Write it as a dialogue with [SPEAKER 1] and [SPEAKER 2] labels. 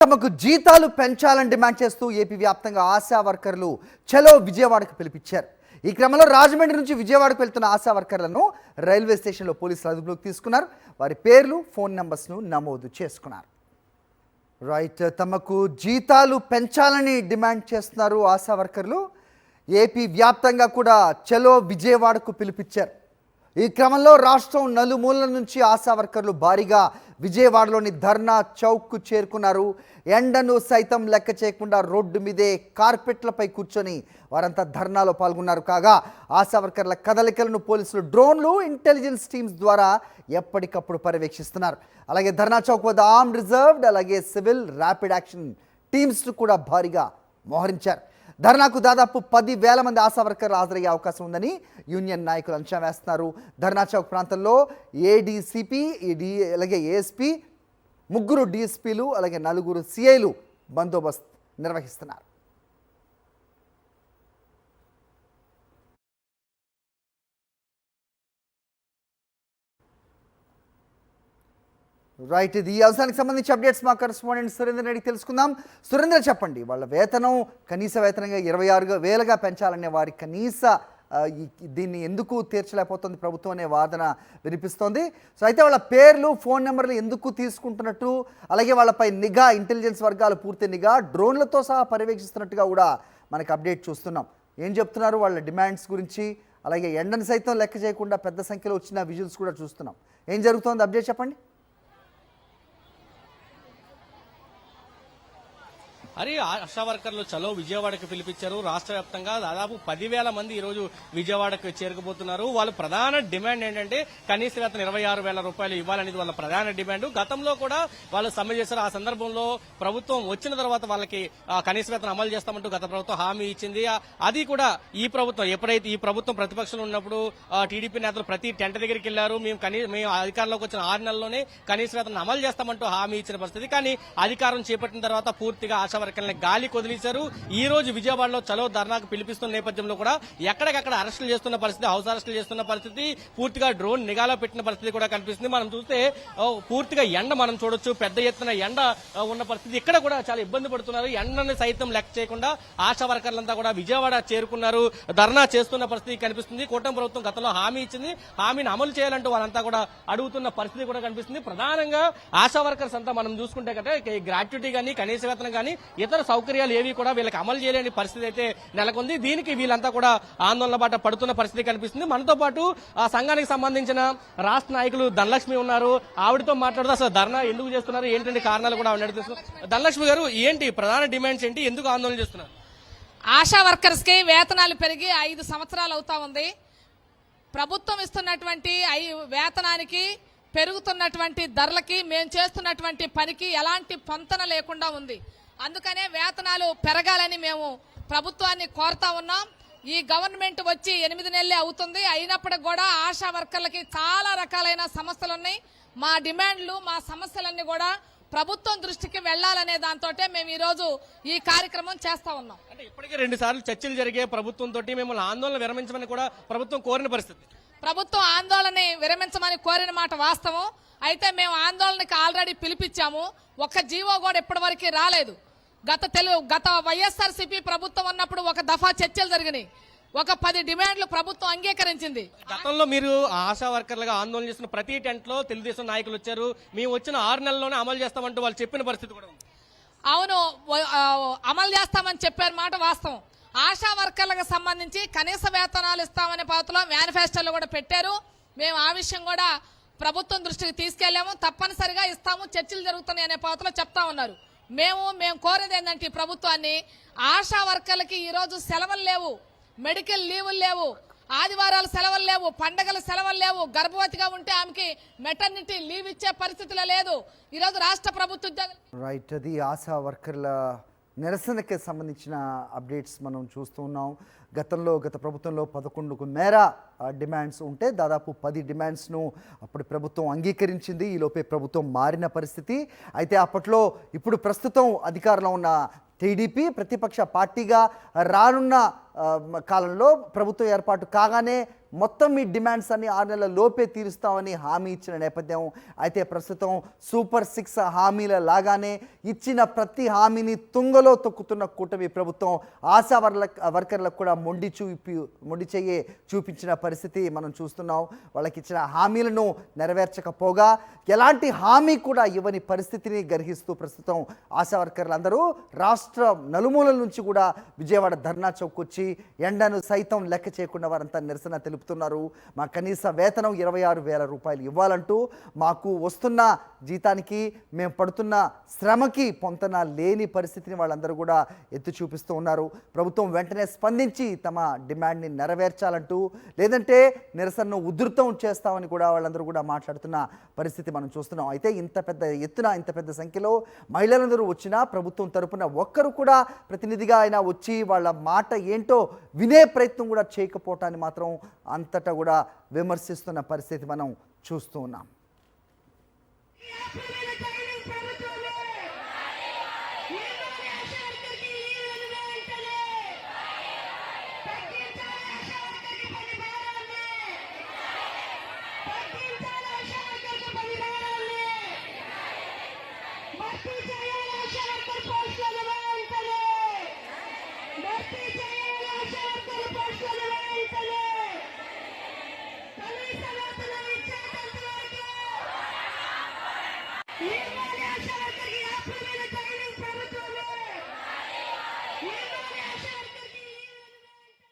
[SPEAKER 1] తమకు జీతాలు పెంచాలని డిమాండ్ చేస్తూ ఏపీ వ్యాప్తంగా ఆశా వర్కర్లు చలో విజయవాడకు పిలిపించారు. ఈ క్రమంలో రాజమండ్రి నుంచి విజయవాడకు వెళ్తున్న ఆశా వర్కర్లను రైల్వే స్టేషన్లో పోలీసులు అదుపులోకి తీసుకున్నారు. వారి పేర్లు, ఫోన్ నంబర్స్ను నమోదు చేసుకున్నారు. తమకు జీతాలు పెంచాలని డిమాండ్ చేస్తున్నారు ఆశా వర్కర్లు. ఏపీ వ్యాప్తంగా కూడా చలో విజయవాడకు పిలిపించారు. ఈ క్రమంలో రాష్ట్రం నలుమూలల నుంచి ఆశా వర్కర్లు భారీగా విజయవాడలోని ధర్నా చౌక్కు చేరుకున్నారు. ఎండను సైతం లెక్క చేయకుండా రోడ్డు మీదే కార్పెట్లపై కూర్చొని వారంతా ధర్నాలో పాల్గొన్నారు. కాగా ఆశా వర్కర్ల కదలికలను పోలీసులు డ్రోన్లు, ఇంటెలిజెన్స్ టీమ్స్ ద్వారా ఎప్పటికప్పుడు పర్యవేక్షిస్తున్నారు. అలాగే ధర్నా చౌక్ వద్ద ఆర్మ్ రిజర్వ్డ్, అలాగే సివిల్, ర్యాపిడ్ యాక్షన్ టీమ్స్ కూడా భారీగా మోహరించారు. ధర్నాకు దాదాపు 10,000 మంది ఆశా వర్కర్లు హాజరయ్యే అవకాశం ఉందని యూనియన్ నాయకులు అంచనా వేస్తున్నారు. ధర్నా చౌక్ ప్రాంతంలో ఏడీసీపీ, అలాగే ఏఎస్పీ, 3 డీఎస్పీలు, అలాగే 4 సిఐలు బందోబస్తు నిర్వహిస్తున్నారు. ఇది ఈ అంశానికి సంబంధించి అప్డేట్స్ మా కరెస్పాండెంట్ సురేందర్ రెడ్డి తెలుసుకుందాం. సురేందర్, చెప్పండి, వాళ్ళ వేతనం కనీస వేతనంగా 26,000గా పెంచాలనే వారి కనీస దీన్ని ఎందుకు తీర్చలేకపోతుంది ప్రభుత్వం అనే వాదన వినిపిస్తోంది. సో అయితే వాళ్ళ పేర్లు, ఫోన్ నెంబర్లు ఎందుకు తీసుకుంటున్నట్టు, అలాగే వాళ్ళపై నిఘా, ఇంటెలిజెన్స్ వర్గాలు పూర్తి నిఘా, డ్రోన్లతో సహా పర్యవేక్షిస్తున్నట్టుగా కూడా మనకు అప్డేట్ చూస్తున్నాం. ఏం చెప్తున్నారు వాళ్ళ డిమాండ్స్ గురించి? అలాగే ఎండను సైతం లెక్క చేయకుండా పెద్ద సంఖ్యలో వచ్చిన విజువల్స్ కూడా చూస్తున్నాం. ఏం జరుగుతోంది, అప్డేట్ చెప్పండి.
[SPEAKER 2] ఆశా వర్కర్లు చలో విజయవాడకు పిలిపించారు. రాష్ట్ర వ్యాప్తంగా దాదాపు 10,000 మంది ఈ రోజు విజయవాడకు చేరుకుపోతున్నారు. వాళ్ళ ప్రధాన డిమాండ్ ఏంటంటే కనీస వేతనం 26,000 రూపాయలు ఇవ్వాలనేది వాళ్ళ ప్రధాన డిమాండ్. గతంలో కూడా వాళ్ళు సమ్మె చేశారు. ఆ సందర్భంలో ప్రభుత్వం వచ్చిన తర్వాత వాళ్ళకి కనీస వేతనం అమలు చేస్తామంటూ గత ప్రభుత్వం హామీ ఇచ్చింది. అది కూడా ఈ ప్రభుత్వం, ఎప్పుడైతే ఈ ప్రభుత్వం ప్రతిపక్షంలో ఉన్నప్పుడు టీడీపీ నేతలు ప్రతి టెంట్ దగ్గరికి వెళ్లారు. మేము అధికారంలోకి వచ్చిన 6 నెలల్లోనే కనీస వేతనం అమలు చేస్తామంటూ హామీ ఇచ్చిన పరిస్థితి. కానీ అధికారం చేపట్టిన తర్వాత పూర్తిగా ఆశా వర్కర్లని గాలి కొదిలేశారు. ఈ రోజు విజయవాడలో చలో ధర్నాకు పిలిపిస్తున్న నేపథ్యంలో కూడా ఎక్కడికక్కడ అరెస్టులు చేస్తున్న పరిస్థితి, హౌస్ అరెస్టులు చేస్తున్న పరిస్థితి, పూర్తిగా డ్రోన్ నిఘాలో పెట్టిన పరిస్థితి కూడా కనిపిస్తుంది. మనం చూస్తే పూర్తిగా ఎండ మనం చూడొచ్చు, పెద్ద ఎత్తున ఎండ ఉన్న పరిస్థితి. ఇక్కడ కూడా చాలా ఇబ్బంది పడుతున్నారు. ఎండని సైతం లెక్క చేయకుండా ఆశా వర్కర్లంతా కూడా విజయవాడ చేరుకున్నారు. ధర్నా చేస్తున్న పరిస్థితి కనిపిస్తుంది. కూటమి ప్రభుత్వం గతంలో హామీ ఇచ్చింది, హామీని అమలు చేయాలంటూ వాళ్ళంతా కూడా అడుగుతున్న పరిస్థితి కూడా కనిపిస్తుంది. ప్రధానంగా ఆశా వర్కర్స్ అంతా మనం చూసుకుంటే కదా గ్రాట్యుటీ కానీ, కనీస వేతనం కానీ, ఇతర సౌకర్యాలు ఏవి కూడా వీళ్ళకి అమలు చేయలేని పరిస్థితి అయితే నెలకొంది. దీనికి వీళ్ళంతా కూడా ఆందోళన బాట పడుతున్న పరిస్థితి కనిపిస్తుంది. మనతో పాటు ఆ సంఘానికి సంబంధించిన రాష్ట్ర నాయకులు ధనలక్ష్మి ఉన్నారు. ఆవిడతో మాట్లాడుతూ అసలు ధర్నా ఎందుకు చేస్తున్నారు, ఏంటంటే కారణాలు కూడా నడుస్తున్నారు. ధనలక్ష్మి గారు, ఏంటి ప్రధాన డిమాండ్స్ ఏంటి, ఎందుకు ఆందోళన చేస్తున్నారు?
[SPEAKER 3] ఆశా వర్కర్స్ కి వేతనాలు పెరిగి 5 సంవత్సరాలు అవుతా ఉంది. ప్రభుత్వం ఇస్తున్నటువంటి వేతనానికి, పెరుగుతున్నటువంటి ధరలకి, మేము చేస్తున్నటువంటి పనికి ఎలాంటి పొంతన లేకుండా ఉంది. అందుకనే వేతనాలు పెరగాలని మేము ప్రభుత్వాన్ని కోరుతా ఉన్నాం. ఈ గవర్నమెంట్ వచ్చి 8 నెలలే అవుతుంది. అయినప్పటికి కూడా ఆశా వర్కర్లకి చాలా రకాలైన సమస్యలు ఉన్నాయి. మా డిమాండ్లు, మా సమస్యలన్నీ కూడా ప్రభుత్వం దృష్టికి వెళ్లాలనే దాంతో మేము ఈ రోజు ఈ కార్యక్రమం చేస్తా ఉన్నాం.
[SPEAKER 2] అంటే ఇప్పటికే 2 సార్లు చర్చలు జరిగే ప్రభుత్వంతో మిమ్మల్ని ఆందోళన విరమించమని కూడా ప్రభుత్వం కోరిన పరిస్థితి.
[SPEAKER 3] ప్రభుత్వం ఆందోళన విరమించమని కోరిన మాట వాస్తవం. అయితే మేము ఆందోళనకి ఆల్రెడీ పిలిపించాము. ఒక్క జీవో కూడా ఇప్పటి వరకు రాలేదు. గత వైఎస్ఆర్సీపీ ప్రభుత్వం ఉన్నప్పుడు ఒక దఫా చర్చలు జరిగినాయి. ఒక 10 డిమాండ్లు ప్రభుత్వం అంగీకరించింది.
[SPEAKER 2] గతంలో మీరు ఆశా వర్కర్లుగా ఆందోళన చేస్తున్న ప్రతి టెంట్ లో తెలుగుదేశం నాయకులు వచ్చారు. మేము వచ్చిన 6 నెలల్లోనే అమలు చేస్తామంటూ వాళ్ళు చెప్పిన పరిస్థితి కూడా ఉంది.
[SPEAKER 3] అవును, అమలు చేస్తామని చెప్పారు, మాట వాస్తవం. ఆశా వర్కర్లకు సంబంధించి కనీస వేతనాలు ఇస్తామనే పాత్రలో మేనిఫెస్టోలో కూడా పెట్టారు. మేము ఆ విషయం కూడా ప్రభుత్వం దృష్టికి తీసుకెళ్లాము. తప్పనిసరిగా ఇస్తాము, చర్చలు జరుగుతున్నాయి అనే పాత్రలో చెప్తా ఉన్నారు. మేము కోరేది ఏంటంటే ఈ ప్రభుత్వాన్ని, ఆశా వర్కర్లకి ఈరోజు సెలవులు లేవు, మెడికల్ లీవులు లేవు, ఆదివారాలు సెలవులు లేవు, పండగల సెలవులు లేవు. గర్భవతిగా ఉంటే ఆమెకి మెటర్నిటీ లీవ్ ఇచ్చే పరిస్థితిలో లేదు ఈరోజు రాష్ట్ర ప్రభుత్వం.
[SPEAKER 1] అది ఆశా వర్కర్ల నిరసనకి సంబంధించిన అప్డేట్స్ మనం చూస్తూ ఉన్నాం. గత ప్రభుత్వంలో 11కు మేర డిమాండ్స్ ఉంటే దాదాపు 10 డిమాండ్స్ను అప్పుడు ప్రభుత్వం అంగీకరించింది. ఈలోపే ప్రభుత్వం మారిన పరిస్థితి. అయితే అప్పట్లో ఇప్పుడు ప్రస్తుతం అధికారంలో ఉన్న టీడీపీ ప్రతిపక్ష పార్టీగా రానున్న కాలంలో ప్రభుత్వం ఏర్పాటు కాగానే మొత్తం మీ డిమాండ్స్ అన్ని 6 నెలల లోపే తీరుస్తామని హామీ ఇచ్చిన నేపథ్యం. అయితే ప్రస్తుతం సూపర్ 6 హామీల లాగానే ఇచ్చిన ప్రతి హామీని తుంగలో తొక్కుతున్న కూటమి ప్రభుత్వం ఆశా వర్కర్లకు కూడా మొండి చెయ్యి చూపించిన పరిస్థితి మనం చూస్తున్నాం. వాళ్ళకి ఇచ్చిన హామీలను నెరవేర్చకపోగా ఎలాంటి హామీ కూడా ఇవ్వని పరిస్థితిని గర్హిస్తూ ప్రస్తుతం ఆశా వర్కర్లందరూ రాష్ట్ర నలుమూలల నుంచి కూడా విజయవాడ ధర్నా చౌక్ వచ్చి ఎండను సైతం లెక్క చేయకుండా వారంతా నిరసన తెలుపుతున్నారు. మా కనీస వేతనం 26,000 రూపాయలు ఇవ్వాలంటూ, మాకు వస్తున్న జీతానికి మేము పడుతున్న శ్రమకి పొంతన లేని పరిస్థితిని వాళ్ళందరూ కూడా ఎత్తి చూపిస్తూ ఉన్నారు. ప్రభుత్వం వెంటనే స్పందించి తమ డిమాండ్ని నెరవేర్చాలంటూ, లేదంటే నిరసనను ఉధృతం చేస్తామని కూడా వాళ్ళందరూ కూడా మాట్లాడుతున్న పరిస్థితి మనం చూస్తున్నాం. అయితే ఇంత పెద్ద ఎత్తున ఇంత పెద్ద సంఖ్యలో మహిళలందరూ వచ్చినా ప్రభుత్వం తరపున ఒక్కరు కూడా ప్రతినిధిగా అయినా వచ్చి వాళ్ళ మాట ఏంటో వినే ప్రయత్నం కూడా చేయకపోవటాన్ని మాత్రం అంతటా కూడా విమర్శిస్తున్న పరిస్థితి మనం చూస్తూ ఉన్నాం.
[SPEAKER 4] Yeah.